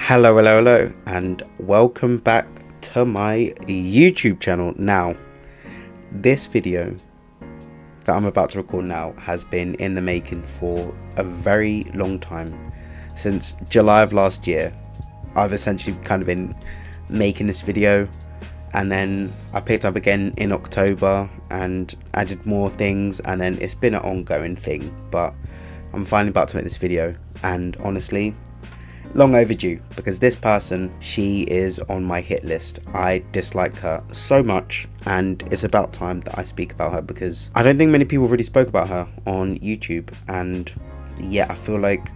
Hello, and welcome back to my YouTube channel. Now, this video that I'm about to record now has been in the making for a very long time. Since July of last year, I've essentially kind of been making this video, and then I picked up again in October and added more things, and then it's been an ongoing thing, but I'm finally about to make this video, and honestly, long overdue, because this person, she is on my hit list. I dislike her so much, and it's about time that I speak about her, because I don't think many people really spoke about her on YouTube, and yeah, I feel like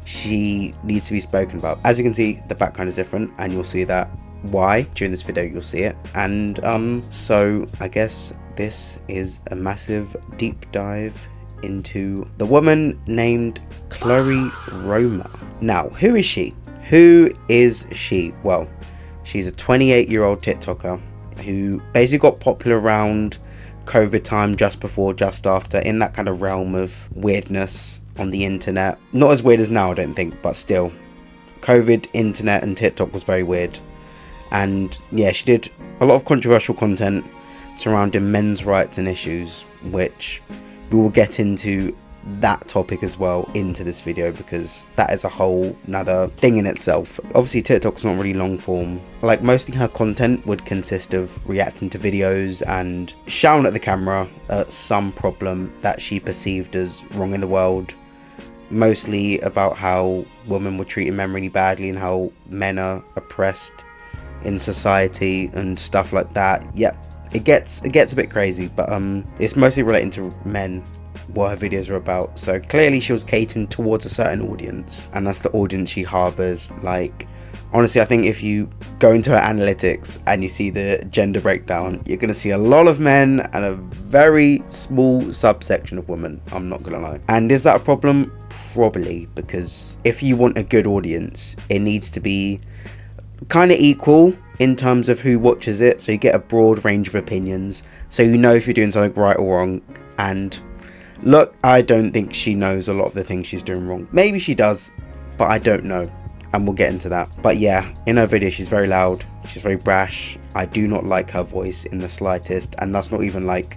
she needs to be spoken about. As you can see, the background is different, and you'll see that why during this video. You'll see it, and so I guess this is a massive deep dive into the woman named Chloe Roma. Now, who is she? Who is she? Well, she's a 28-year-old TikToker who basically got popular around COVID time, just before, just after, in that kind of realm of weirdness on the internet. Not as weird as now, I don't think, but still, COVID, internet and TikTok was very weird. And yeah, she did a lot of controversial content surrounding men's rights and issues, which we will get into that topic as well into this video, because that is a whole nother thing in itself. Obviously, TikTok's not really long form. Like, mostly her content would consist of reacting to videos and shouting at the camera at some problem that she perceived as wrong in the world, mostly about how women were treating men really badly and how men are oppressed in society and stuff like that. Yep, it gets a bit crazy, but it's mostly relating to men, what her videos are about. So clearly she was catering towards a certain audience, and that's the audience she harbors. Like, honestly, I think if you go into her analytics and you see the gender breakdown, you're gonna see a lot of men and a very small subsection of women. I'm not gonna lie. And is that a problem? Probably, because if you want a good audience, it needs to be kind of equal in terms of who watches it, so you get a broad range of opinions, so you know if you're doing something right or wrong. And look, I don't think she knows a lot of the things she's doing wrong. Maybe she does, but I don't know, and we'll get into that. But yeah, in her video, she's very loud, she's very brash. I do not like her voice in the slightest, and that's not even like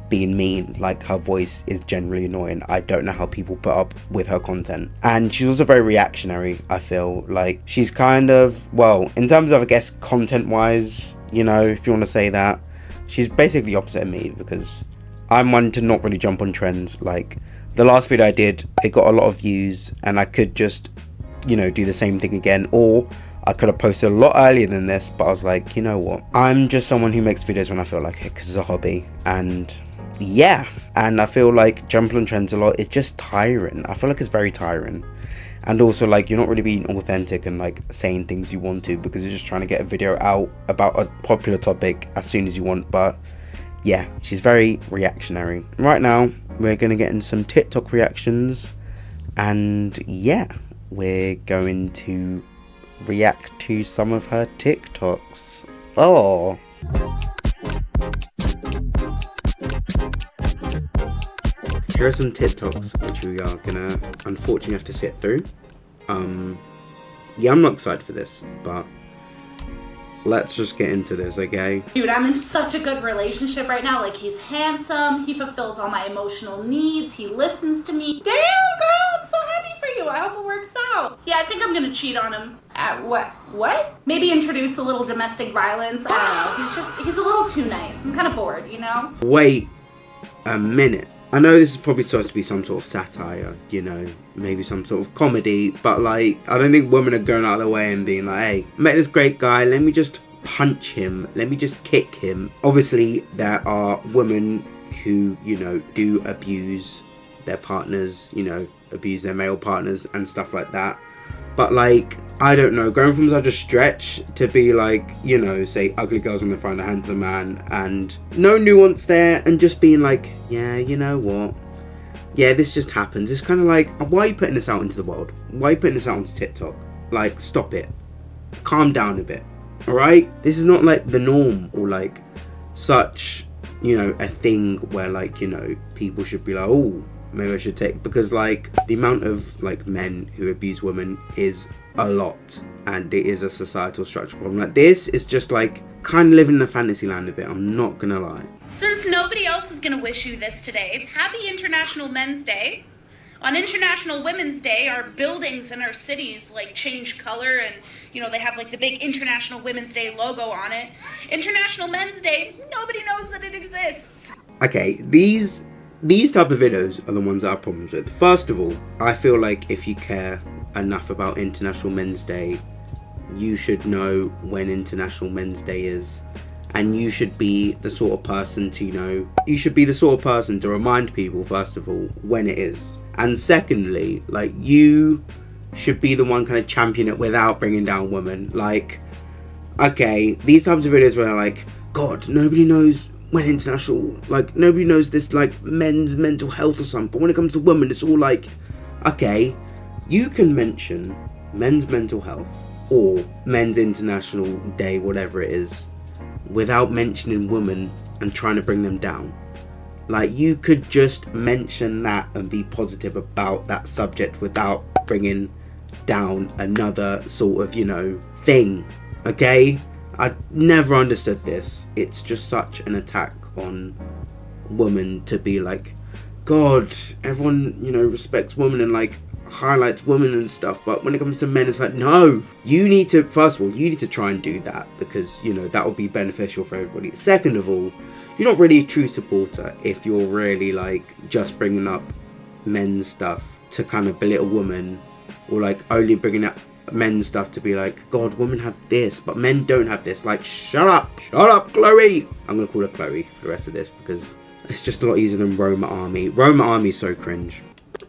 being mean. Like, her voice is generally annoying. I don't know how people put up with her content. And she's also very reactionary. I feel like she's kind of, well, in terms of, I guess, content wise, you know, if you want to say that, she's basically opposite of me, because I'm one to not really jump on trends. Like, the last video I did, it got a lot of views, and I could just, you know, do the same thing again, or I could have posted a lot earlier than this, but I was like, you know what, I'm just someone who makes videos when I feel like it, because it's a hobby. And yeah, and I feel like jumping on trends a lot, it's just tiring. I feel like it's very tiring. And also, like, you're not really being authentic and like saying things you want to, because you're just trying to get a video out about a popular topic as soon as you want. But yeah, she's very reactionary. Right now, we're gonna get in some TikTok reactions, and yeah, we're going to react to some of her TikToks. Oh, here are some TikToks which we are gonna unfortunately have to sit through. Yeah, I'm not excited for this, but let's just get into this, okay? Dude, I'm in such a good relationship right now. Like, he's handsome, he fulfills all my emotional needs, he listens to me. Damn, girl, I'm so happy for you. I hope it works out. Yeah, I think I'm gonna cheat on him. At what? Maybe introduce a little domestic violence. I don't know. He's a little too nice. I'm kind of bored, you know? Wait a minute. I know this is probably supposed to be some sort of satire, you know, maybe some sort of comedy, but like, I don't think women are going out of their way and being like, hey, met this great guy, let me just punch him, let me just kick him. Obviously, there are women who, you know, do abuse their partners, you know, abuse their male partners and stuff like that. But like, I don't know, going from such a stretch to be like, you know, say ugly girls when they find a handsome man, and no nuance there, and just being like, yeah, you know what, yeah, this just happens. It's kind of like, why are you putting this out into the world? Why are you putting this out onto TikTok? Like, stop it. Calm down a bit, alright? This is not like the norm, or like such, you know, a thing where like, you know, people should be like, oh, maybe I should take, because like the amount of like men who abuse women is a lot, and it is a societal structural problem. Like, this is just like kind of living in a fantasy land a bit, I'm not gonna lie. Since nobody else is gonna wish you this today, happy International Men's Day. On International Women's Day, our buildings in our cities like change color, and you know, they have like the big International Women's Day logo on it. International Men's Day, nobody knows that it exists. Okay, these type of videos are the ones that I have problems with. First of all, I feel like if you care enough about International Men's Day, you should know when International Men's Day is, and you should be the sort of person to, you know, you should be the sort of person to remind people, first of all, when it is. And secondly, like, you should be the one kind of champion it without bringing down women. Like, okay, these types of videos where like, God, nobody knows when international, like, nobody knows this, like, men's mental health or something, but when it comes to women, it's all like, okay, you can mention men's mental health or men's international day, whatever it is, without mentioning women and trying to bring them down. Like, you could just mention that and be positive about that subject without bringing down another sort of, you know, thing, okay? I never understood this. It's just such an attack on women to be like, God, everyone, you know, respects women and like highlights women and stuff, but when it comes to men, it's like, no, you need to, first of all, you need to try and do that, because, you know, that will be beneficial for everybody. Second of all, you're not really a true supporter if you're really like just bringing up men's stuff to kind of belittle women, or like only bringing up men's stuff to be like, God, women have this, but men don't have this. Like, shut up, Chloe. I'm gonna call her Chloe for the rest of this because it's just a lot easier than Roma Army. Roma Army is so cringe.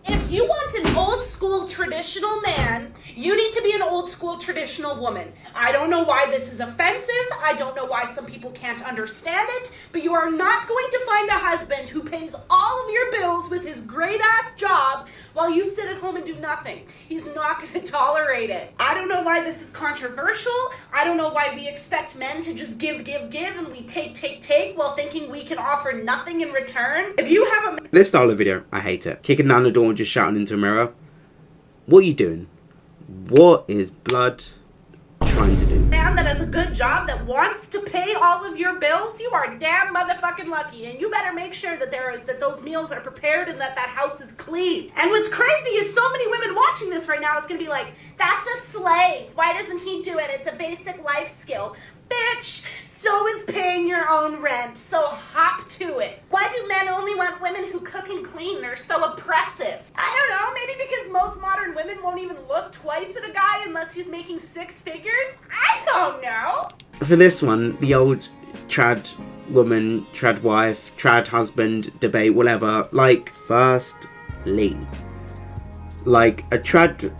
If you want an old school traditional man, you need to be an old school traditional woman. I don't know why this is offensive. I don't know why some people can't understand it, but you are not going to find a husband who pays all of your bills with his great ass job while you sit at home and do nothing. He's not going to tolerate it. I don't know why this is controversial. I don't know why we expect men to just give, and we take while thinking we can offer nothing in return. If you have a... This style of video, I hate it. Kicking down the door and just shouting into a mirror. What are you doing? What is blood trying to do? Man that has a good job that wants to pay all of your bills, you are damn motherfucking lucky, and you better make sure that those meals are prepared and that house is clean. And what's crazy is so many women watching this right now is gonna be like, that's a slave, why doesn't he do it? It's a basic life skill. Bitch, so is paying your own rent, so hop to it. Why do men only want women who cook and clean? They're so oppressive. I don't know, maybe because most modern women won't even look twice at a guy unless he's making six figures? I don't know. For this one, the old trad woman, trad wife, trad husband debate, whatever, like, firstly, like, a trad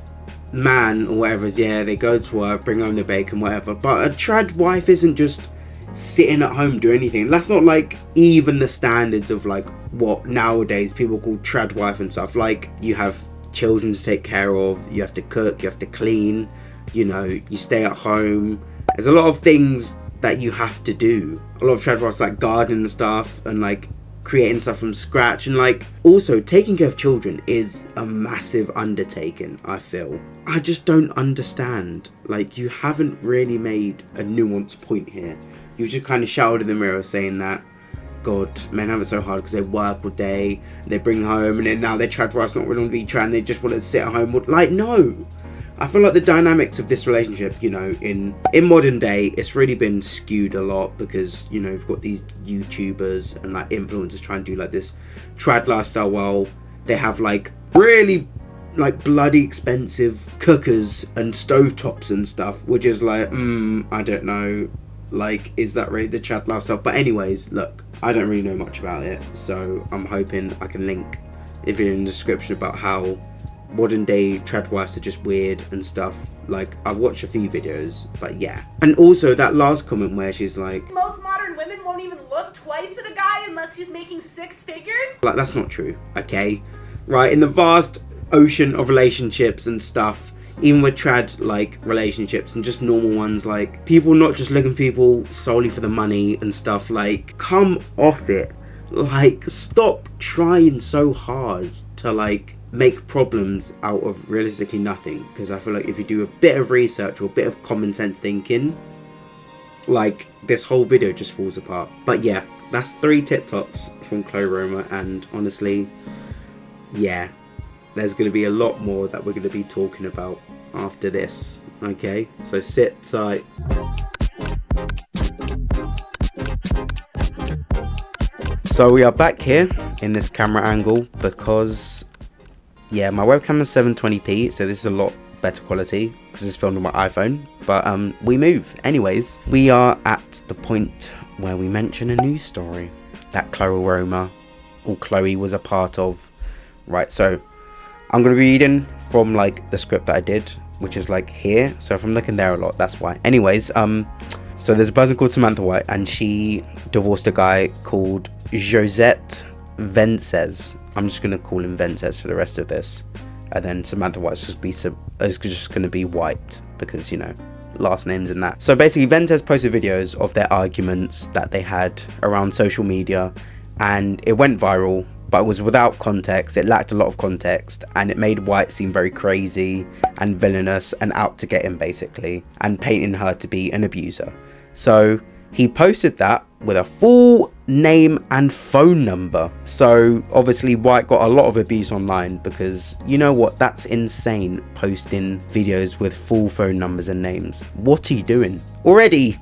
man or whatever is, yeah, they go to work, bring home the bacon, whatever, but a trad wife isn't just sitting at home doing anything. That's not like even the standards of like what nowadays people call trad wife and stuff. Like, you have children to take care of, you have to cook, you have to clean, you know, you stay at home. There's a lot of things that you have to do. A lot of trad wives like gardening and stuff, and like creating stuff from scratch, and like also taking care of children is a massive undertaking. I feel I just don't understand, like, you haven't really made a nuanced point here. You just kind of shouted in the mirror saying that, God, men have it so hard because they work all day, they bring home, and then now they're trad wives, not really want to be trad, they just want to sit at home. Like, no, I feel like the dynamics of this relationship, you know, in modern day, it's really been skewed a lot because, you know, you've got these YouTubers and like influencers trying to do like this trad lifestyle while they have like really like bloody expensive cookers and stovetops and stuff, which is like, I don't know, like, is that really the trad lifestyle? But anyways, look, I don't really know much about it, so I'm hoping I can link a video in the description about how modern day trad wives are just weird and stuff. Like, I've watched a few videos, but yeah. And also that last comment where she's like, most modern women won't even look twice at a guy unless he's making six figures. Like, that's not true, okay? Right, in the vast ocean of relationships and stuff, even with trad like relationships and just normal ones, like, people not just looking for people solely for the money and stuff, like, come off it. Like, stop trying so hard to like make problems out of realistically nothing, because I feel like if you do a bit of research or a bit of common sense thinking, like this whole video just falls apart. But yeah, that's 3 TikToks from Chloe Roma, and honestly, yeah, there's going to be a lot more that we're going to be talking about after this. Okay, so sit tight. So we are back here in this camera angle because, yeah, my webcam is 720p, so this is a lot better quality because it's filmed on my iPhone. But we move. Anyways, we are at the point where we mention a news story that Chloe Roma, or Chloe, was a part of. Right, so I'm going to be reading from like the script that I did, which is like here. So if I'm looking there a lot, that's why. Anyways, so there's a person called Samantha White, and she divorced a guy called Josette Vences. I'm just going to call him Vences for the rest of this. And then Samantha White's just going to be White because, you know, last names and that. So basically, Vences posted videos of their arguments that they had around social media, and it went viral, but it was without context. It lacked a lot of context, and it made White seem very crazy and villainous and out to get him, basically, and painting her to be an abuser. So he posted that with a full name and phone number. So obviously White got a lot of abuse online because, you know what, that's insane, posting videos with full phone numbers and names. What are you doing? Already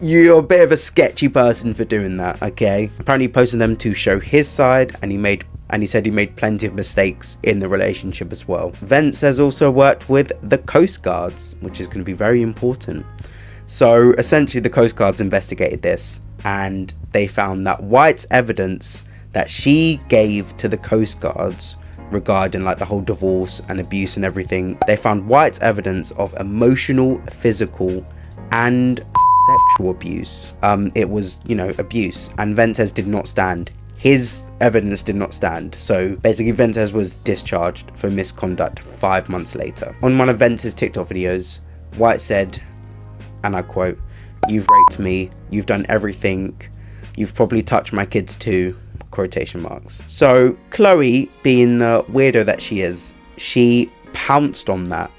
you're a bit of a sketchy person for doing that, okay? Apparently he posted them to show his side, and he said he made plenty of mistakes in the relationship as well. Vence has also worked with the Coast Guards, which is going to be very important. So essentially the Coast Guards investigated this, and they found that White's evidence that she gave to the Coast Guards regarding like the whole divorce and abuse and everything, they found White's evidence of emotional, physical and sexual abuse. It was, you know, abuse, and Vences did not stand. His evidence did not stand. So basically Vences was discharged for misconduct 5 months later. On one of Vences' TikTok videos, White said, and I quote, "You've raped me, you've done everything, you've probably touched my kids too," quotation marks. So Chloe, being the weirdo that she is, she pounced on that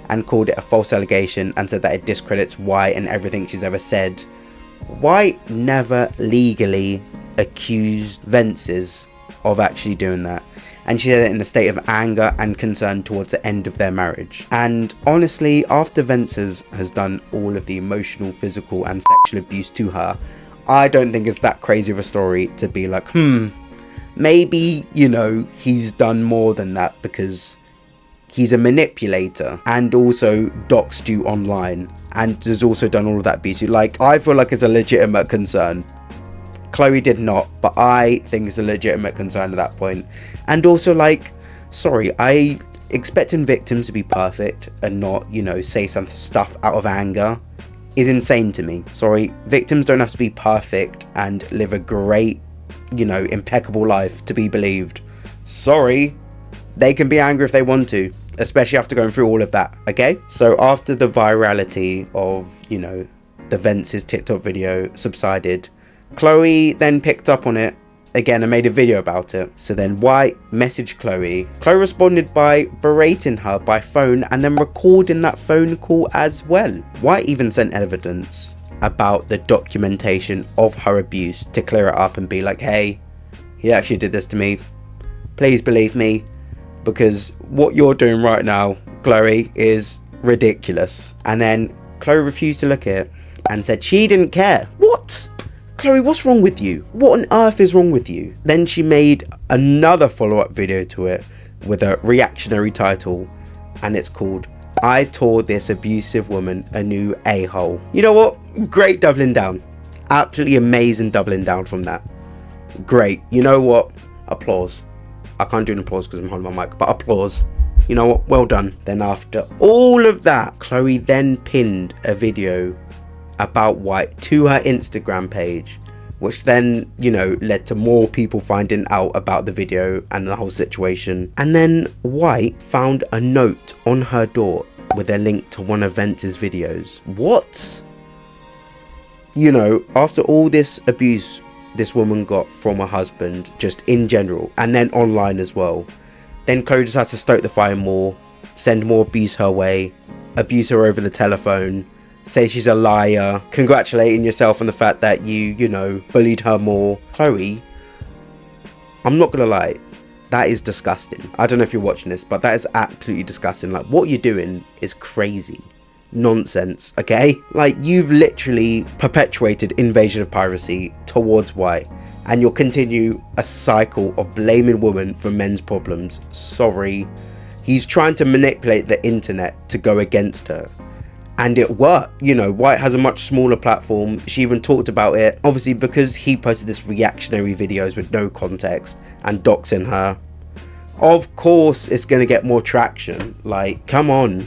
and called it a false allegation and said that it discredits White and everything she's ever said. White never legally accused Vences of actually doing that, and she said it in a state of anger and concern towards the end of their marriage. And honestly, after Vences has done all of the emotional, physical and sexual abuse to her, I don't think it's that crazy of a story to be like, maybe, you know, he's done more than that because he's a manipulator and also doxed you online and has also done all of that abuse. Like, I feel like it's a legitimate concern. Chloe did not, but I think it's a legitimate concern at that point. And also, like, sorry, I expecting victims to be perfect and not, you know, say some stuff out of anger is insane to me. Sorry, victims don't have to be perfect and live a great, you know, impeccable life to be believed. Sorry, they can be angry if they want to, especially after going through all of that, okay? So after the virality of, you know, the Vences TikTok video subsided, Chloe then picked up on it again and made a video about it. So then White messaged Chloe. Chloe responded by berating her by phone and then recording that phone call as well. White even sent evidence about the documentation of her abuse to clear it up and be like, hey, he actually did this to me. Please believe me, because what you're doing right now, Chloe, is ridiculous. And then Chloe refused to look at it and said she didn't care. What? Chloe, what's wrong with you? What on earth is wrong with you? Then she made another follow-up video to it with a reactionary title, and it's called "I Tore This Abusive Woman a New A-Hole." You know what? Great doubling down. Absolutely amazing doubling down from that. Great. You know what? Applause. I can't do an applause because I'm holding my mic, but applause. You know what? Well done. Then after all of that, Chloe then pinned a video about White to her Instagram page, which then, you know, led to more people finding out about the video and the whole situation. And then White found a note on her door with a link to one of Vences' videos. What? You know, after all this abuse this woman got from her husband, just in general, and then online as well. Then Chloe decides to stoke the fire more, send more abuse her way, abuse her over the telephone, say she's a liar, congratulating yourself on the fact that you know, bullied her more. Chloe, I'm not gonna lie, that is disgusting. I don't know if you're watching this, but that is absolutely disgusting. Like, what you're doing is crazy nonsense, okay? Like, you've literally perpetuated invasion of privacy towards White, and you'll continue a cycle of blaming women for men's problems. Sorry. He's trying to manipulate the internet to go against her. And it worked. You know, White has a much smaller platform. She even talked about it. Obviously, because he posted this reactionary videos with no context and doxing her. Of course, it's going to get more traction. Like, come on.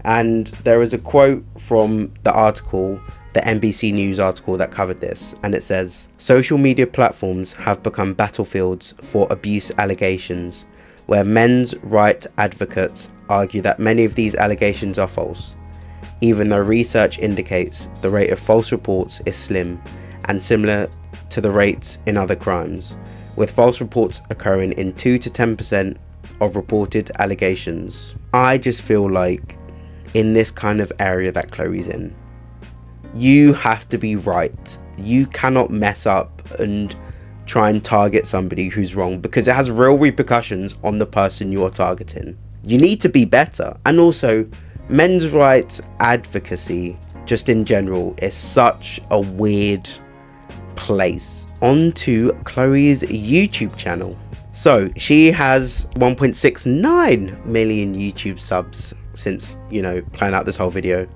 And there is a quote from the article, the NBC News article that covered this. And it says, social media platforms have become battlefields for abuse allegations, where men's rights advocates argue that many of these allegations are false, even though research indicates the rate of false reports is slim and similar to the rates in other crimes, with false reports occurring in 2 to 10% of reported allegations. I just feel like in this kind of area that Chloe's in, you have to be right. You cannot mess up and try and target somebody who's wrong, because it has real repercussions on the person you're targeting. You need to be better. And also, men's rights advocacy, just in general, is such a weird place. On to Chloe's YouTube channel. So she has 1.69 million YouTube subs since, you know, planning out this whole video.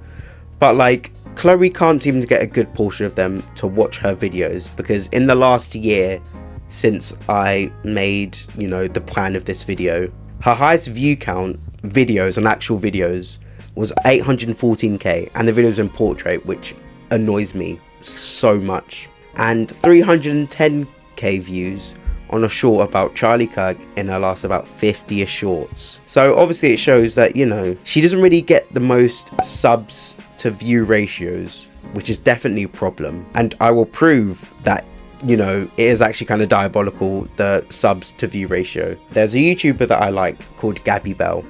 But like, Chloe can't seem to get a good portion of them to watch her videos, because in the last year since I made, you know, the plan of this video, her highest view count videos on actual videos was 814k, and the videos in portrait, which annoys me so much, and 310k views on a short about Charlie Kirk in her last about 50 shorts. So obviously it shows that, you know, she doesn't really get the most subs to view ratios, which is definitely a problem. And I will prove that, you know, it is actually kind of diabolical, the subs to view ratio. There's a YouTuber that I like called Gabby Bell,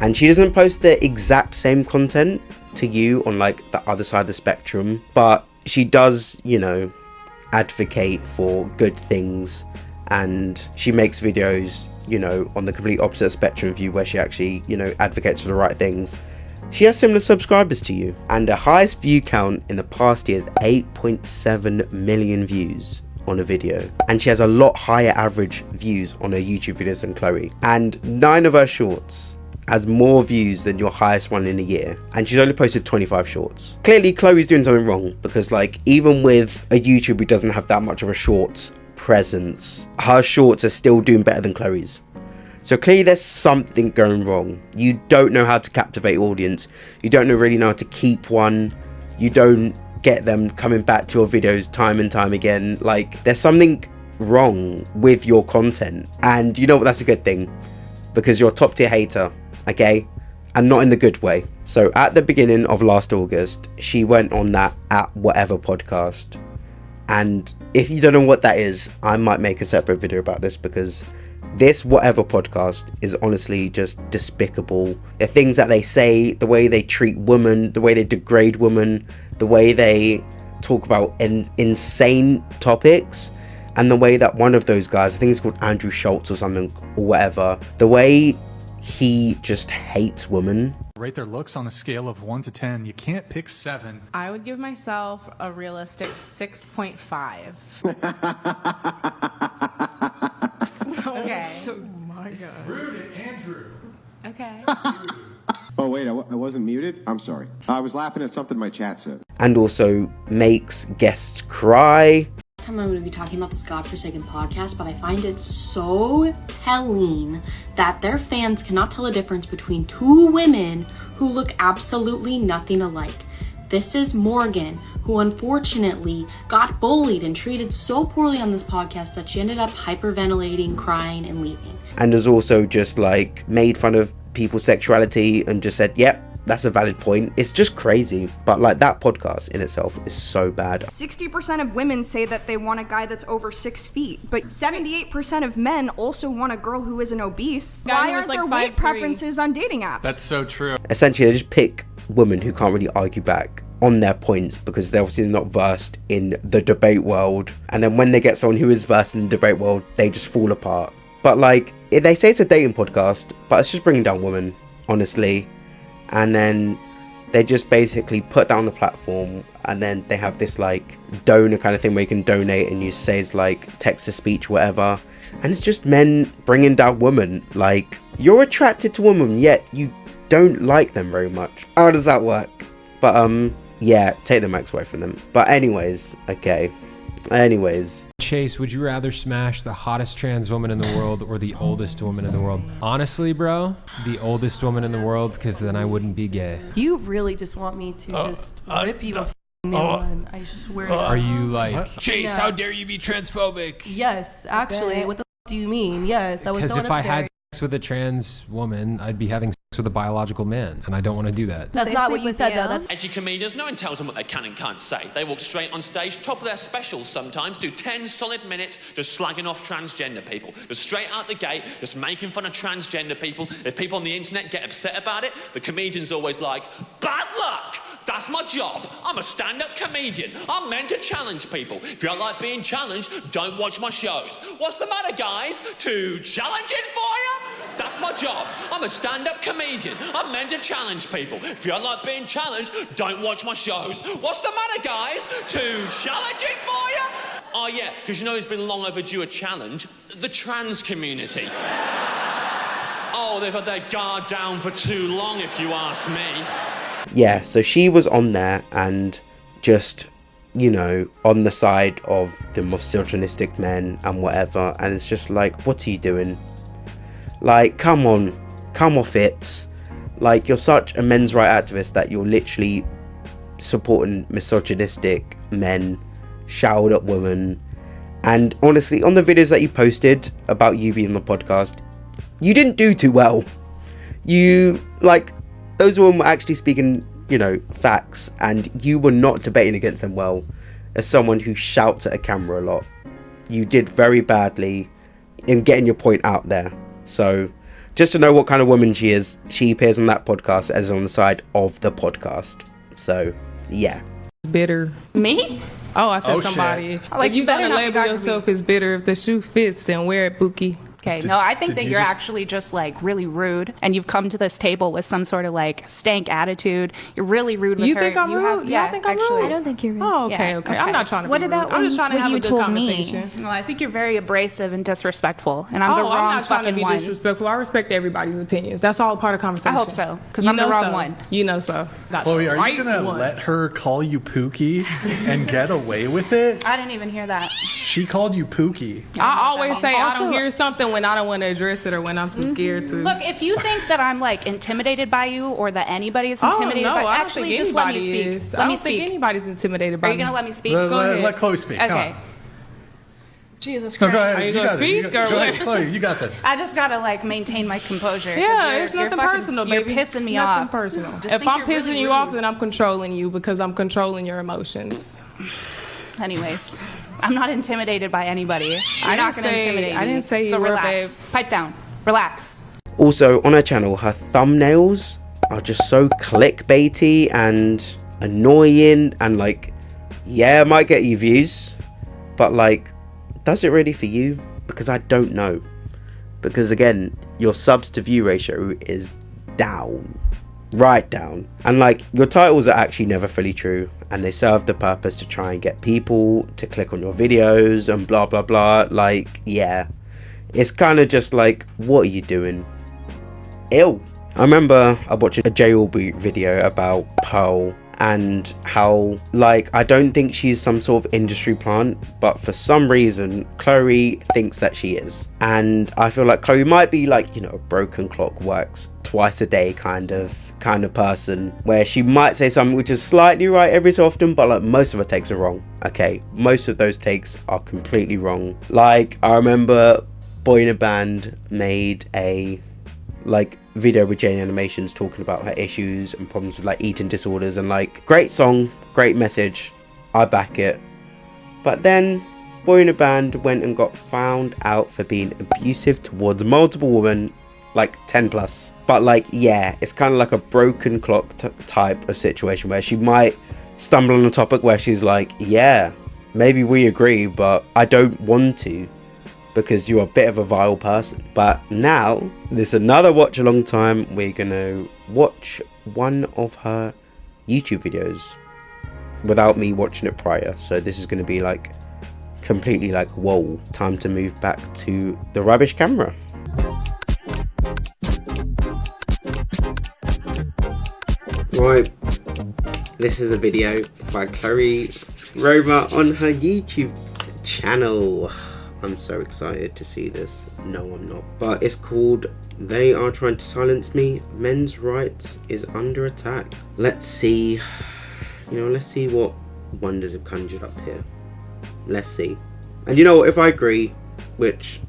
and she doesn't post the exact same content to you on like the other side of the spectrum, but she does, you know, advocate for good things, and she makes videos, you know, on the complete opposite spectrum of you, where she actually, you know, advocates for the right things. She has similar subscribers to you, and her highest view count in the past year is 8.7 million views on a video, and she has a lot higher average views on her YouTube videos than Chloe, and 9 of her shorts has more views than your highest one in a year, and she's only posted 25 shorts. Clearly Chloe's doing something wrong, because like, even with a YouTube who doesn't have that much of a shorts presence, her shorts are still doing better than Chloe's. So clearly there's something going wrong. You don't know how to captivate audience, you don't really know how to keep one, you don't get them coming back to your videos time and time again. Like, there's something wrong with your content, and you know what, that's a good thing, because you're a top tier hater, okay, and not in the good way. So at the beginning of last August, she went on that At Whatever podcast, and if you don't know what that is, I might make a separate video about this, because this Whatever podcast is honestly just despicable. The things that they say, the way they treat women, the way they degrade women, the way they talk about insane topics, and the way that one of those guys, I think it's called Andrew Schultz or something, or whatever, the way he just hates women. Rate their looks on a scale of 1 to 10. You can't pick 7. I would give myself a realistic 6.5. Okay. Oh my god. Rude, Andrew. Okay. Oh wait, I wasn't muted? I'm sorry. I was laughing at something my chat said. And also makes guests cry. I'm going to be talking about this godforsaken podcast, but I find it so telling that their fans cannot tell a difference between 2 women who look absolutely nothing alike. This is Morgan, who unfortunately got bullied and treated so poorly on this podcast that she ended up hyperventilating, crying, and leaving. And has also just like made fun of people's sexuality and just said, yep, that's a valid point. It's just crazy. But like, that podcast in itself is so bad. 60% of women say that they want a guy that's over 6 feet, but 78% of men also want a girl who isn't obese. Why aren't there weight preferences on dating apps? That's so true. Essentially, they just pick women who can't really argue back on their points because they're obviously not versed in the debate world. And then when they get someone who is versed in the debate world, they just fall apart. But like, they say it's a dating podcast, but it's just bringing down women, honestly. And then they just basically put that on the platform, and then they have this like donor kind of thing where you can donate and you say it's like text to speech, whatever. And it's just men bringing down women. Like, you're attracted to women, yet you don't like them very much. How does that work? But yeah, take the mics away from them. But anyways, okay. Anyways. Chase, would you rather smash the hottest trans woman in the world or the oldest woman in the world? Honestly, bro, the oldest woman in the world, because then I wouldn't be gay. You really just want me to just rip you a new one. I swear to God. Are you like, Chase, how dare you be transphobic? Yes, actually. What the do you mean? Yes, that was so Because if I unnecessary. had sex with a trans woman, I'd be having sex with a biological man, and I don't want to do that. That's not what you said, though. That's Edgy comedians, no one tells them what they can and can't say. They walk straight on stage, top of their specials sometimes, do 10 solid minutes just slagging off transgender people. Just straight out the gate, just making fun of transgender people. If people on the internet get upset about it, the comedian's always like, bad luck! That's my job. I'm a stand-up comedian. I'm meant to challenge people. If you don't like being challenged, don't watch my shows. What's the matter, guys? Too challenging for you? That's my job. I'm a stand-up comedian. I'm meant to challenge people. If you don't like being challenged, don't watch my shows. What's the matter, guys? Too challenging for you? Oh, yeah, because you know it's been long overdue a challenge. The trans community. Oh, they've had their guard down for too long, if you ask me. Yeah, so she was on there and just, you know, on the side of the misogynistic men and whatever. And it's just like, what are you doing? Like, come on, come off it. Like, you're such a men's rights activist that you're literally supporting misogynistic men, showered at women. And honestly, on the videos that you posted about you being on the podcast, you didn't do too well. You, like, those women were actually speaking, you know, facts, and you were not debating against them well. As someone who shouts at a camera a lot, you did very badly in getting your point out there. So, just to know what kind of woman she is, she appears on that podcast as on the side of the podcast. So, yeah. Bitter. Me? Oh, I said Oh, somebody. shit. Like, You better gotta not be label talking to yourself me. as bitter. If the shoe fits, then wear it, Bookie. Okay, no, I think did that you you're just- actually just like really rude, and you've come to this table with some sort of like stank attitude. You're really rude with You her. think I'm rude? Have, Y'all yeah, think I'm actually. rude? I don't think you're rude. Oh, okay, Yeah, okay. okay. I'm not trying to What be about rude. I'm just trying to what have you a good told me? conversation. No, I think you're very abrasive and disrespectful, and I'm the Oh, wrong I'm not trying to fucking be one. disrespectful. I respect everybody's opinions. That's all part of conversation. I hope so, 'cause You I'm the know wrong so. one. You know so. Got Chloe, the are right you gonna one. let her call you Pookie and get away with it? I didn't even hear that. She called you Pookie. I always say I Also- don't hear something when I don't want to address it or when I'm too scared to. Look, if you think that I'm like intimidated by you or that anybody is oh intimidated no, by I don't actually think just let me anybody speak. is. Let I me don't think speak. anybody's intimidated by Are you me. gonna let me speak? Let Chloe speak. Come Okay. on. Jesus No, Christ. go ahead. Are you You gonna got this. You speak got- or Go what? ahead, Chloe. You got this. I just gotta like maintain my composure. 'cause Yeah, you're- it's you're nothing fucking- personal, You're baby. pissing me Nothing off. personal. Just If think I'm you're pissing really you rude. off, then I'm controlling you because I'm controlling your emotions. Anyways, I'm not intimidated by anybody. You're I not didn't gonna say- intimidate me. I didn't say you so were, relax. babe. Pipe down. Relax. Also, on her channel, her thumbnails are just so clickbaity and annoying, and like, yeah, it might get you views, but like, does it really for you? Because I don't know. Because again, your subs to view ratio is down, right down, and like, your titles are actually never fully true, and they serve the purpose to try and get people to click on your videos and blah blah blah. Like, yeah, it's kind of just like, what are you doing? Ew. I remember I watched a J Aubrey video about Pearl and how, like, I don't think she's some sort of industry plant, but for some reason Chloe thinks that she is, and I feel like Chloe might be like, you know, a broken clock works twice a day kind of person, where she might say something which is slightly right every so often, but like, most of her takes are wrong. Okay, most of those takes are completely wrong. Like, I remember Boy in a Band made a like video with Jane Animations talking about her issues and problems with like eating disorders, and like, great song, great message, I back it. But then Boy in a Band went and got found out for being abusive towards multiple women, like 10 plus. But like, yeah, it's kind of like a broken clock type of situation where she might stumble on a topic where she's like, yeah, maybe we agree, but I don't want to because you're a bit of a vile person. But now there's another watch along time. We're gonna watch one of her YouTube videos without me watching it prior, so this is going to be like completely like, whoa, time to move back to the rubbish camera. Right, this is a video by Roma on her YouTube channel. I'm so excited to see this. No, I'm not. But it's called They Are Trying to Silence Me, Men's Rights is Under Attack. Let's see, let's see what wonders have conjured up here. Let's see. And you know what, if I agree, which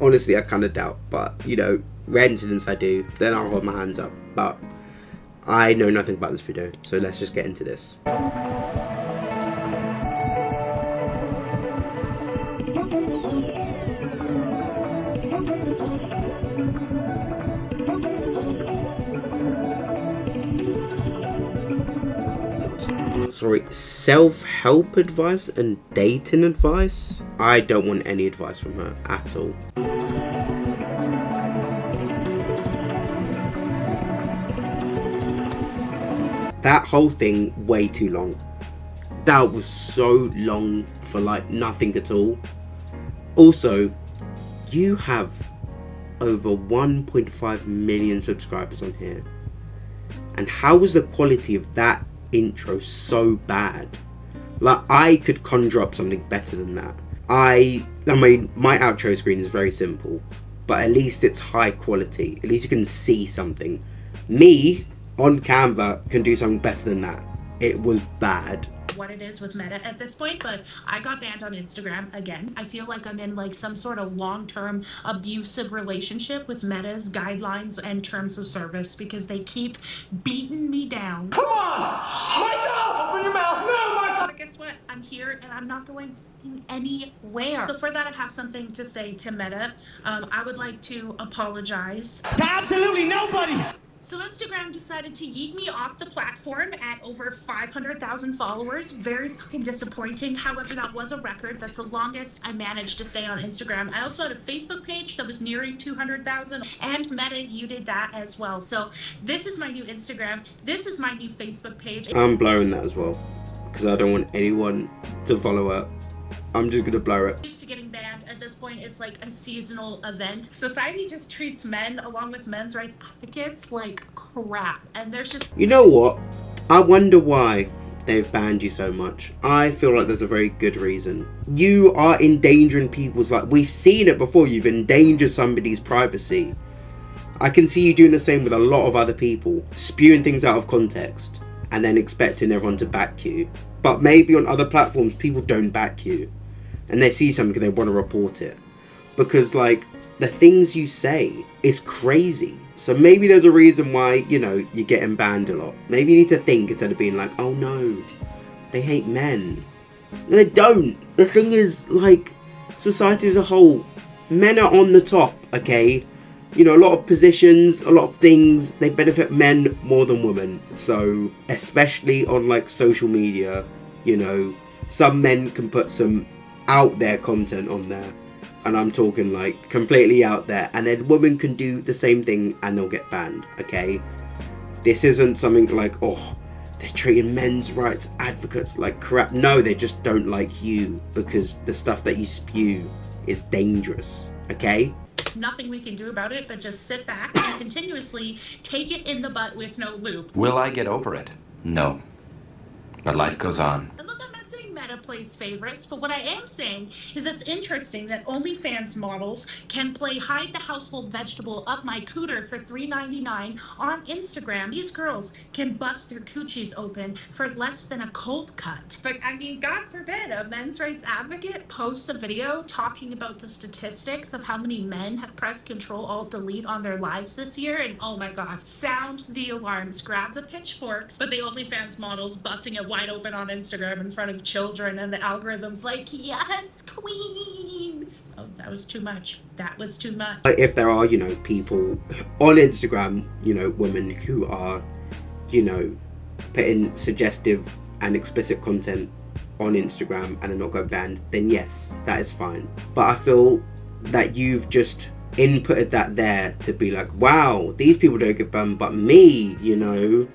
honestly I kind of doubt, but rare incidents I do, then I'll hold my hands up. But I know nothing about this video, so let's just get into this. Sorry, self-help advice and dating advice? I don't want any advice from her at all. That whole thing, way too long. That was so long for like nothing at all. Also, you have over 1.5 million subscribers on here. And how was the quality of that intro so bad? Like, I could conjure up something better than that. I mean, my outro screen is very simple, but at least it's high quality. At least you can see something. Me on Canva can do something better than that. It was bad. What it is with Meta at this point, but I got banned on Instagram again. I feel like I'm in like some sort of long-term abusive relationship with Meta's guidelines and terms of service because they keep beating me down. Come on! Michael! Open your mouth! No, Michael! But guess what? I'm here and I'm not going anywhere. So for that, I have something to say to Meta. I would like to apologize To absolutely nobody! So Instagram decided to yeet me off the platform at over 500,000 followers. Very fucking disappointing. However, that was a record. That's the longest I managed to stay on Instagram. I also had a Facebook page that was nearing 200,000, and Meta yeeted that as well. So this is my new Instagram. This is my new Facebook page. I'm blurring that as well because I don't want anyone to follow her. I'm just gonna blur it. Used to getting banned. At this point, it's like a seasonal event. Society just treats men, along with men's rights advocates, like crap. And there's just... You know what? I wonder why they've banned you so much. I feel like there's a very good reason. You are endangering people's life. We've seen it before. You've endangered somebody's privacy. I can see you doing the same with a lot of other people. Spewing things out of context and then expecting everyone to back you. But maybe on other platforms, people don't back you. And they see something and they want to report it. Because, like, the things you say is crazy. So maybe there's a reason why, you're getting banned a lot. Maybe you need to think instead of being like, oh no, they hate men. No, they don't. The thing is, like, society as a whole, men are on the top, okay? A lot of positions, a lot of things, they benefit men more than women. So, especially on, like, social media, some men can put some out there content on there, and I'm talking like completely out there, and then women can do the same thing and they'll get banned. Okay, this isn't something like, oh, they're treating men's rights advocates like crap. No, they just don't like you because the stuff that you spew is dangerous. Okay, nothing we can do about it but just sit back and continuously take it in the butt with no lube. Will I get over it? No, but life goes on. And look, I'm not saying Meta plays favorites, but what I am saying is it's interesting that OnlyFans models can play hide the household vegetable up my cooter for $3.99 on Instagram. These girls can bust their coochies open for less than a cold cut. But I mean, God forbid a men's rights advocate posts a video talking about the statistics of how many men have pressed Control-Alt-Delete on their lives this year, and oh my God, sound the alarms, grab the pitchforks. But the OnlyFans models busting it wide open on Instagram in front of children, and the algorithm's like, yes, queen. Oh, that was too much. That was too much. If there are, you know, people on Instagram, you know, women who are, you know, putting suggestive and explicit content on Instagram and they're not going banned, then yes, that is fine. But I feel that you've just inputted that there to be like, wow, these people don't get banned, but me, you know,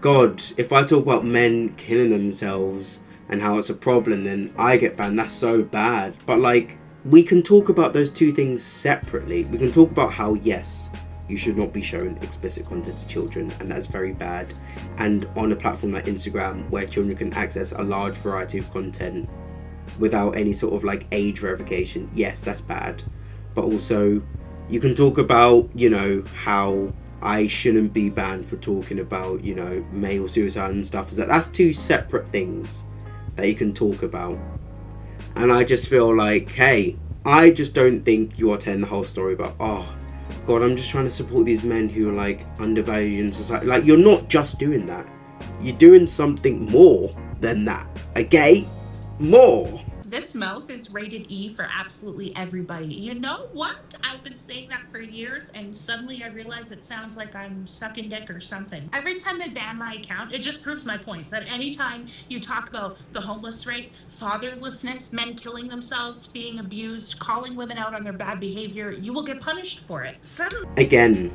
God, if I talk about men killing themselves and how it's a problem, then I get banned. That's so bad. But like, we can talk about those two things separately. We can talk about how, yes, you should not be showing explicit content to children, and that's very bad. And on a platform like Instagram, where children can access a large variety of content without any sort of like age verification, yes, that's bad. But also, you can talk about, you know, how I shouldn't be banned for talking about, you know, male suicide and stuff. That's two separate things that you can talk about. And I just feel like, hey, I just don't think you are telling the whole story about, oh God, I'm just trying to support these men who are like undervalued in society. Like, you're not just doing that. You're doing something more than that. Okay? More. This mouth is rated E for absolutely everybody. You know what? I've been saying that for years, and suddenly I realize it sounds like I'm sucking dick or something. Every time they ban my account, it just proves my point that anytime you talk about the homeless rate, fatherlessness, men killing themselves, being abused, calling women out on their bad behavior, you will get punished for it. Again,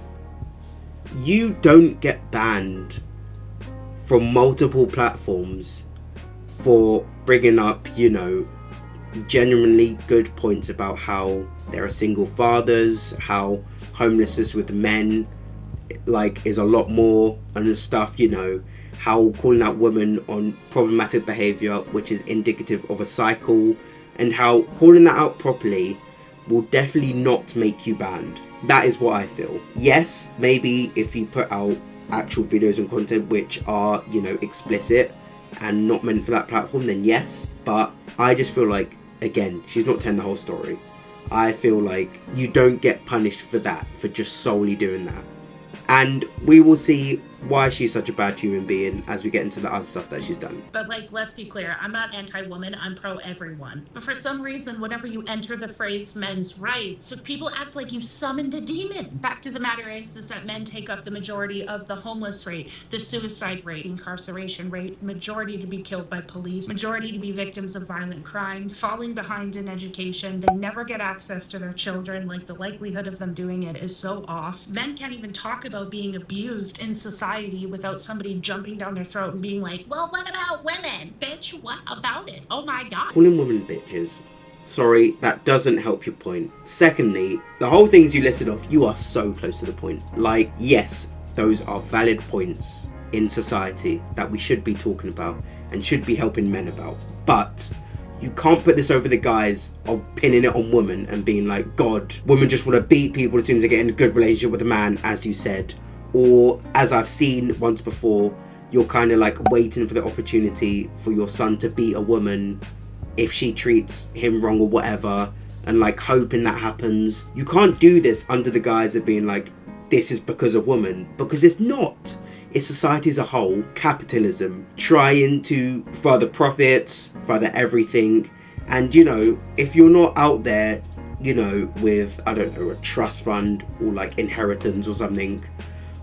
you don't get banned from multiple platforms for bringing up, you know, genuinely good points about how there are single fathers, how homelessness with men like is a lot more and stuff, you know, how calling out women on problematic behavior which is indicative of a cycle, and how calling that out properly will definitely not make you banned. That is what I feel. Yes, maybe if you put out actual videos and content which are, you know, explicit and not meant for that platform, then yes. But I just feel like, again, she's not telling the whole story. I feel like you don't get punished for that, for just solely doing that. And we will see why she's such a bad human being as we get into the other stuff that she's done. But like, let's be clear, I'm not anti-woman, I'm pro-everyone. But for some reason, whenever you enter the phrase men's rights, people act like you summoned a demon. Fact of the matter is that men take up the majority of the homeless rate, the suicide rate, incarceration rate, majority to be killed by police, majority to be victims of violent crime, falling behind in education. They never get access to their children. Like, the likelihood of them doing it is so off. Men can't even talk about being abused in society without somebody jumping down their throat and being like, well, what about women? Bitch, what about it? Oh my God. Calling women bitches, sorry, that doesn't help your point. Secondly, the whole things you listed off, you are so close to the point. Like, yes, those are valid points in society that we should be talking about and should be helping men about. But you can't put this over the guise of pinning it on women and being like, God, women just want to beat people as soon as they get in a good relationship with a man, as you said. Or, as I've seen once before, you're kind of like waiting for the opportunity for your son to beat a woman if she treats him wrong or whatever, and like hoping that happens. You can't do this under the guise of being like, this is because of women, because it's not. It's society as a whole, capitalism, trying to further profits, further everything. And, you know, if you're not out there, you know, with, I don't know, a trust fund or like inheritance or something,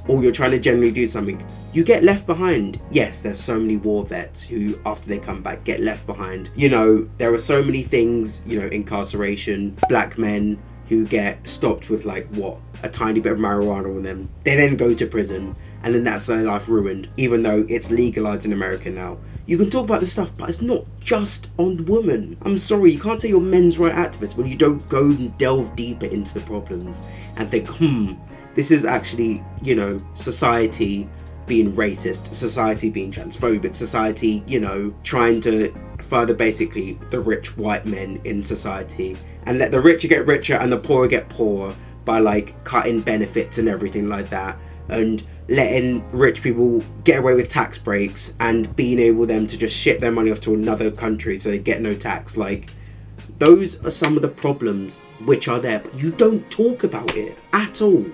or you're trying to generally do something, you get left behind. Yes, there's so many war vets who, after they come back, get left behind. You know, there are so many things, you know, incarceration, black men who get stopped with like, what, a tiny bit of marijuana on them. They then go to prison, and then that's their life ruined, even though it's legalized in America now. You can talk about this stuff, but it's not just on women. I'm sorry, you can't say you're men's right activists when you don't go and delve deeper into the problems and think, this is actually, you know, society being racist, society being transphobic, society, you know, trying to further basically the rich white men in society, and let the richer get richer and the poorer get poorer by like cutting benefits and everything like that, and letting rich people get away with tax breaks and being able them to just ship their money off to another country so they get no tax. Like, those are some of the problems which are there, but you don't talk about it at all.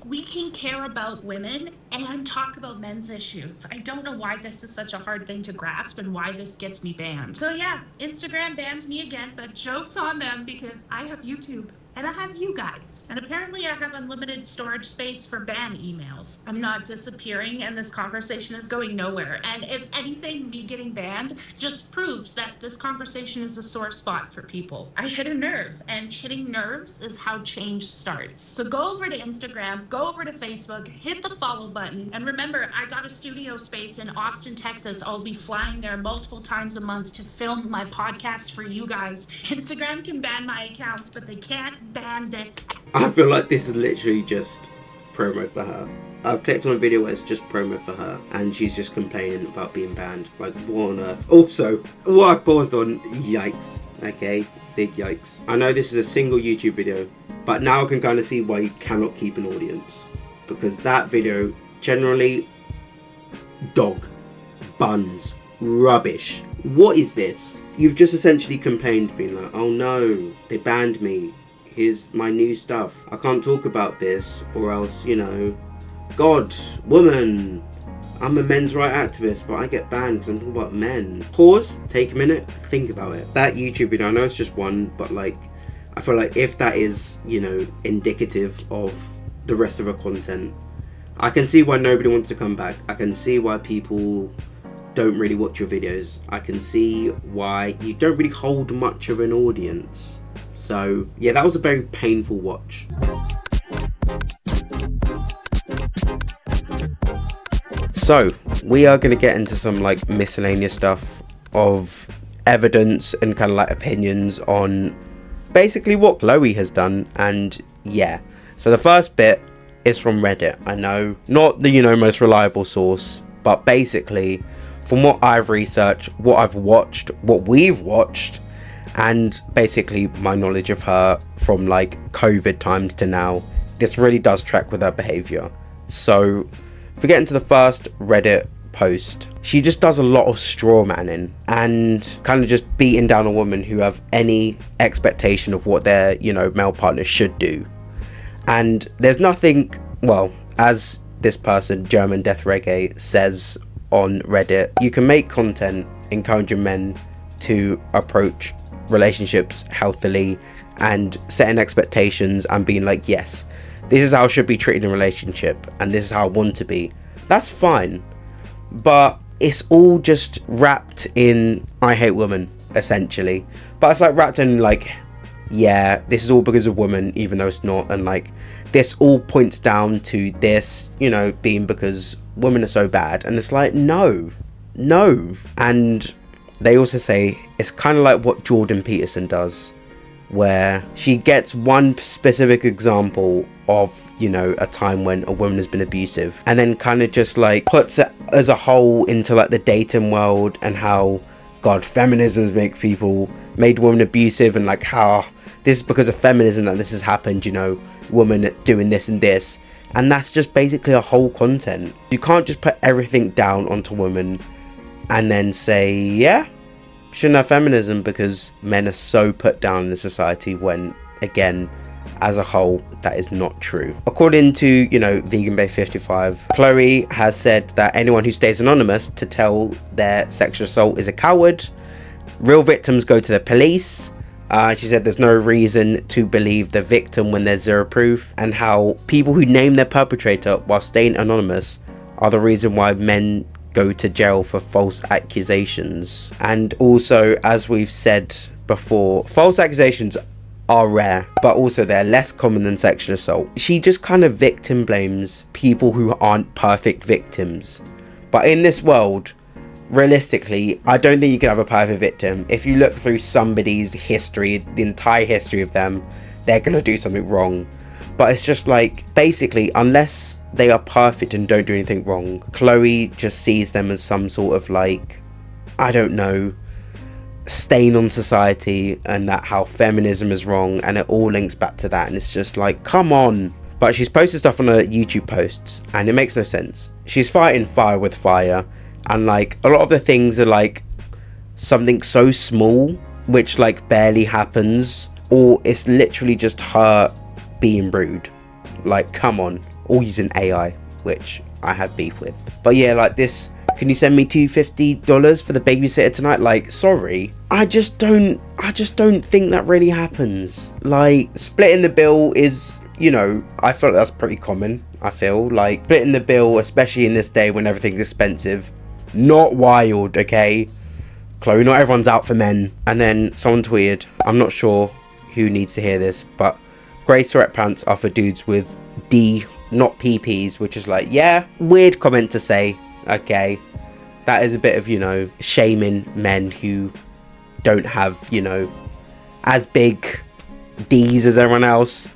We can care about women and talk about men's issues. I don't know why this is such a hard thing to grasp and why this gets me banned. So yeah, Instagram banned me again, but joke's on them because I have YouTube. And I have you guys. And apparently I have unlimited storage space for ban emails. I'm not disappearing and this conversation is going nowhere. And if anything, me getting banned just proves that this conversation is a sore spot for people. I hit a nerve, and hitting nerves is how change starts. So go over to Instagram, go over to Facebook, hit the follow button. And remember, I got a studio space in Austin, Texas. I'll be flying there multiple times a month to film my podcast for you guys. Instagram can ban my accounts, but they can't ban this. I feel like this is literally just promo for her. I've clicked on a video where it's just promo for her, and she's just complaining about being banned. Like, what on earth? Also, what I paused on, yikes. Okay, big yikes. I know this is a single YouTube video, but now I can kind of see why you cannot keep an audience. Because that video, generally, dog, buns, rubbish. What is this? You've just essentially complained, being like, oh no, they banned me. Here's my new stuff. I can't talk about this, or else, you know, God, woman, I'm a men's right activist, but I get banned because I'm talking about men. Pause, take a minute, think about it. That YouTube video, I know it's just one, but like, I feel like if that is, you know, indicative of the rest of her content, I can see why nobody wants to come back. I can see why people don't really watch your videos. I can see why you don't really hold much of an audience. So yeah, that was a very painful watch. So we are going to get into some like miscellaneous stuff of evidence and kind of like opinions on basically what Chloe has done. And yeah, so the first bit is from Reddit. I know, not the, you know, most reliable source, but basically from what I've researched, what I've watched, what we've watched, and basically my knowledge of her from like COVID times to now, this really does track with her behavior. So if we get into the first Reddit post, she just does a lot of straw manning and kind of just beating down a woman who have any expectation of what their, you know, male partner should do. And there's nothing, well, as this person, German Death Reggae, says on Reddit, you can make content encouraging men to approach relationships healthily and setting expectations and being like, yes, this is how I should be treated in a relationship and this is how I want to be. That's fine, but it's all just wrapped in I hate women, essentially. But it's like wrapped in like, yeah, this is all because of women, even though it's not. And like, this all points down to this, you know, being because women are so bad. And it's like, no. And they also say it's kind of like what Jordan Peterson does, where she gets one specific example of, you know, a time when a woman has been abusive, and then kind of just like puts it as a whole into like the dating world and how, God, feminism's made women abusive, and like how this is because of feminism that this has happened, you know, women doing this and this. And that's just basically a whole content. You can't just put everything down onto women and then say, yeah, shouldn't have feminism because men are so put down in the society, when again, as a whole, that is not true. According to, you know, Vegan Bay 55, Chloe has said that anyone who stays anonymous to tell their sexual assault is a coward. Real victims go to the police. She said there's no reason to believe the victim when there's zero proof, and how people who name their perpetrator while staying anonymous are the reason why men go to jail for false accusations. And also, as we've said before, false accusations are rare, but also they're less common than sexual assault. She just kind of victim blames people who aren't perfect victims. But in this world, realistically, I don't think you can have a perfect victim. If you look through somebody's history, the entire history of them, they're gonna do something wrong. But it's just like, basically, unless they are perfect and don't do anything wrong, Chloe just sees them as some sort of like, I don't know, stain on society and that how feminism is wrong, and it all links back to that, and it's just like, come on. But she's posted stuff on her YouTube posts and it makes no sense. She's fighting fire with fire, and like a lot of the things are like something so small which like barely happens, or it's literally just her being rude. Like, come on. All using AI, which I have beef with. But yeah, like this, can you send me $250 for the babysitter tonight? Like, sorry, I just don't think that really happens. Like, splitting the bill is, you know, I feel like that's pretty common. I feel like splitting the bill, especially in this day when everything's expensive, not wild. Okay, Chloe, not everyone's out for men. And then someone tweeted, I'm not sure who needs to hear this, but grey sweatpants are for dudes with D, not PPs, which is like, yeah, weird comment to say. Okay, that is a bit of, you know, shaming men who don't have, you know, as big D's as everyone else.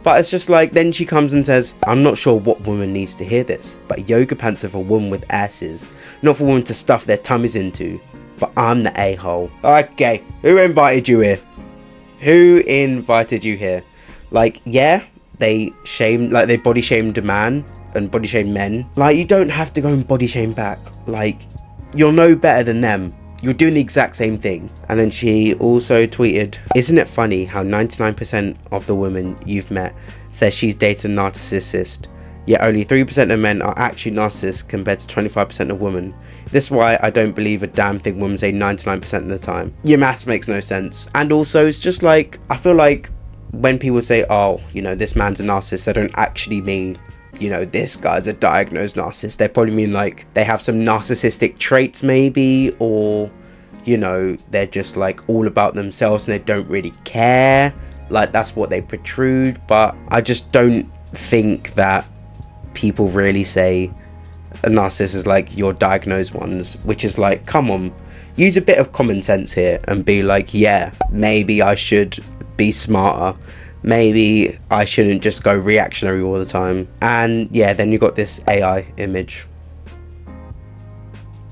But it's just like, then she comes and says, I'm not sure what woman needs to hear this, but yoga pants are for women with asses, not for women to stuff their tummies into. But I'm the a-hole. Okay, who invited you here? Who invited you here? Like, yeah, they body shamed a man and body shamed men. Like, you don't have to go and body shame back. Like, you're no better than them. You're doing the exact same thing. And then she also tweeted, isn't it funny how 99% of the women you've met says she's dated a narcissist, yet only 3% of men are actually narcissists compared to 25% of women. This is why I don't believe a damn thing women say 99% of the time. Your maths makes no sense. And also, it's just like, I feel like when people say, oh, you know, this man's a narcissist, they don't actually mean, you know, this guy's a diagnosed narcissist. They probably mean like they have some narcissistic traits maybe, or, you know, they're just like all about themselves and they don't really care. Like, that's what they protrude. But I just don't think that people really say a narcissist is like your diagnosed ones, which is like, come on, use a bit of common sense here and be like, yeah, maybe I should be smarter, maybe I shouldn't just go reactionary all the time. And yeah, then you got this AI image.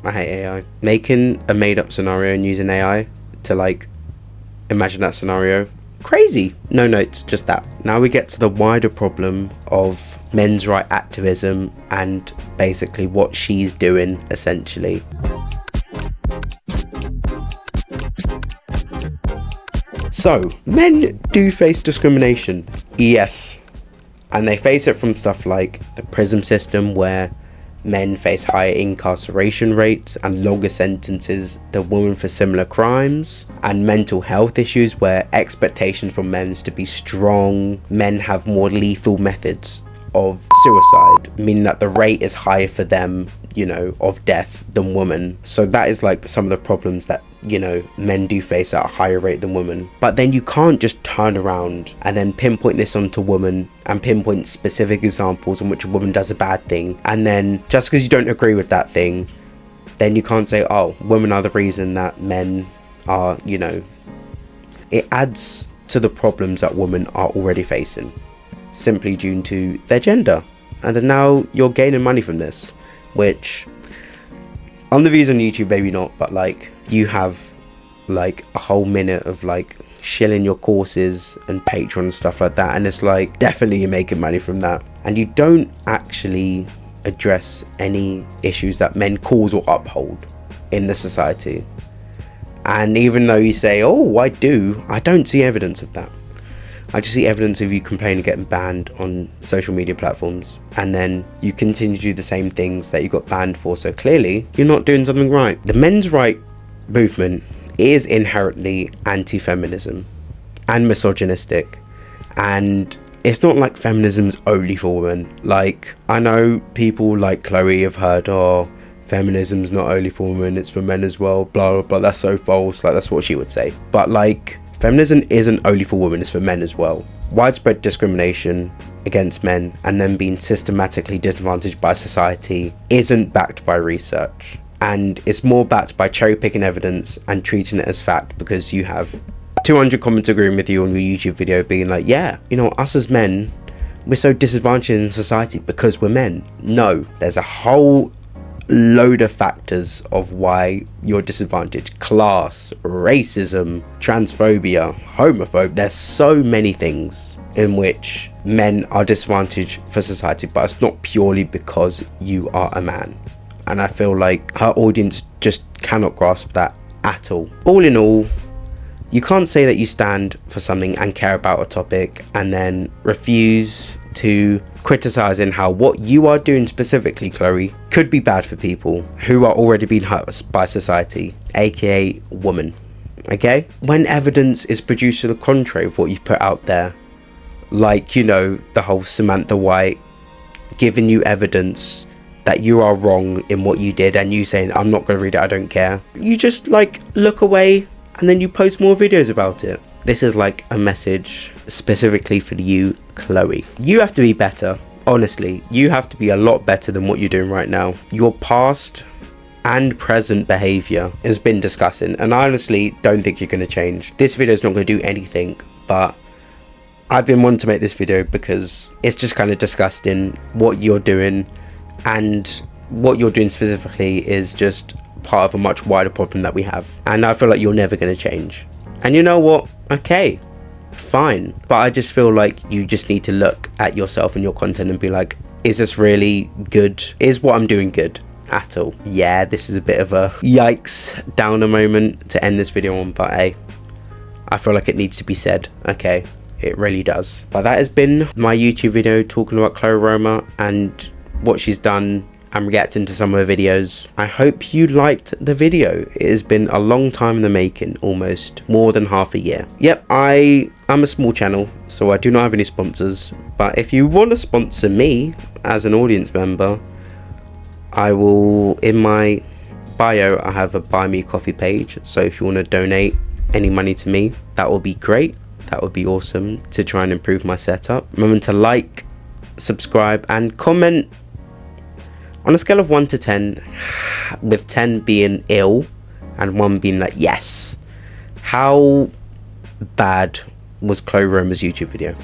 I hate AI. Making a made-up scenario and using AI to like imagine that scenario, crazy. No notes, just that. Now we get to the wider problem of men's right activism and basically what she's doing essentially. So, men do face discrimination, yes, and they face it from stuff like the prison system, where men face higher incarceration rates and longer sentences than women for similar crimes, and mental health issues where expectations from men is to be strong. Men have more lethal methods of suicide, meaning that the rate is higher for them, you know, of death than women. So that is like some of the problems that, you know, men do face at a higher rate than women. But then you can't just turn around and then pinpoint this onto women and pinpoint specific examples in which a woman does a bad thing, and then just because you don't agree with that thing, then you can't say, oh, women are the reason that men are, you know. It adds to the problems that women are already facing simply due to their gender. And then now you're gaining money from this, which on the views on YouTube, maybe not, but like you have like a whole minute of like shilling your courses and Patreon and stuff like that, and it's like definitely you're making money from that, and you don't actually address any issues that men cause or uphold in the society. And even though you say, oh, I don't see evidence of that. I just see evidence of you complaining getting banned on social media platforms, and then you continue to do the same things that you got banned for, so clearly you're not doing something right. The men's right movement is inherently anti-feminism and misogynistic, and it's not like feminism's only for women. Like, I know people like Chloe have heard, oh, feminism's not only for women, it's for men as well, blah blah blah. That's so false. Like, that's what she would say. But like, feminism isn't only for women, it's for men as well. Widespread discrimination against men and then being systematically disadvantaged by society isn't backed by research, and it's more backed by cherry picking evidence and treating it as fact, because you have 200 comments agreeing with you on your YouTube video being like, yeah, you know, us as men, we're so disadvantaged in society because we're men. No, there's a whole load of factors of why you're disadvantaged. Class, racism, transphobia, homophobe. There's so many things in which men are disadvantaged for society, but it's not purely because you are a man. And I feel like her audience just cannot grasp that at all. All in all, you can't say that you stand for something and care about a topic and then refuse to criticize in how what you are doing specifically, Chloe, could be bad for people who are already being hurt by society, aka women. Okay? When evidence is produced to the contrary of what you put out there, like, you know, the whole Samantha White giving you evidence that you are wrong in what you did and you saying, I'm not going to read it, I don't care. You just like look away and then you post more videos about it. This is like a message specifically for you, Chloe. You have to be better. Honestly, you have to be a lot better than what you're doing right now. Your past and present behavior has been disgusting, and I honestly don't think you're going to change. This video is not going to do anything, but I've been wanting to make this video because it's just kind of disgusting what you're doing, and what you're doing specifically is just part of a much wider problem that we have, and I feel like you're never going to change. And you know what? Okay, fine, but I just feel like you just need to look at yourself and your content and be like, is this really good? Is what I'm doing good at all? Yeah, this is a bit of a yikes downer moment to end this video on, but hey, I feel like it needs to be said. Okay, it really does. But that has been my YouTube video talking about Chloe Roma and what she's done and reacting to some of her videos. I hope you liked the video. It has been a long time in the making, almost more than half a year. Yep, I'm a small channel, so I do not have any sponsors, but if you want to sponsor me as an audience member, I will, in my bio, I have a buy me coffee page, so if you want to donate any money to me, that would be great. That would be awesome to try and improve my setup. Remember to like, subscribe and comment. On a scale of 1 to 10, with 10 being ill and 1 being like yes, how bad was Chloe Roma's YouTube video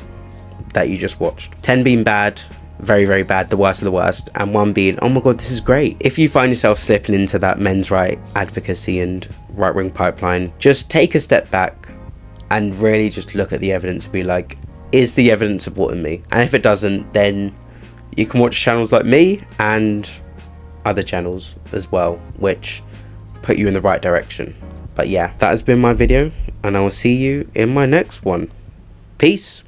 that you just watched? 10 being bad, very, very bad, the worst of the worst, and 1 being, oh my god, this is great. If you find yourself slipping into that men's right advocacy and right-wing pipeline, just take a step back and really just look at the evidence and be like, is the evidence supporting me? And if it doesn't, then you can watch channels like me and other channels as well, which put you in the right direction. But yeah, that has been my video, and I will see you in my next one. Peace.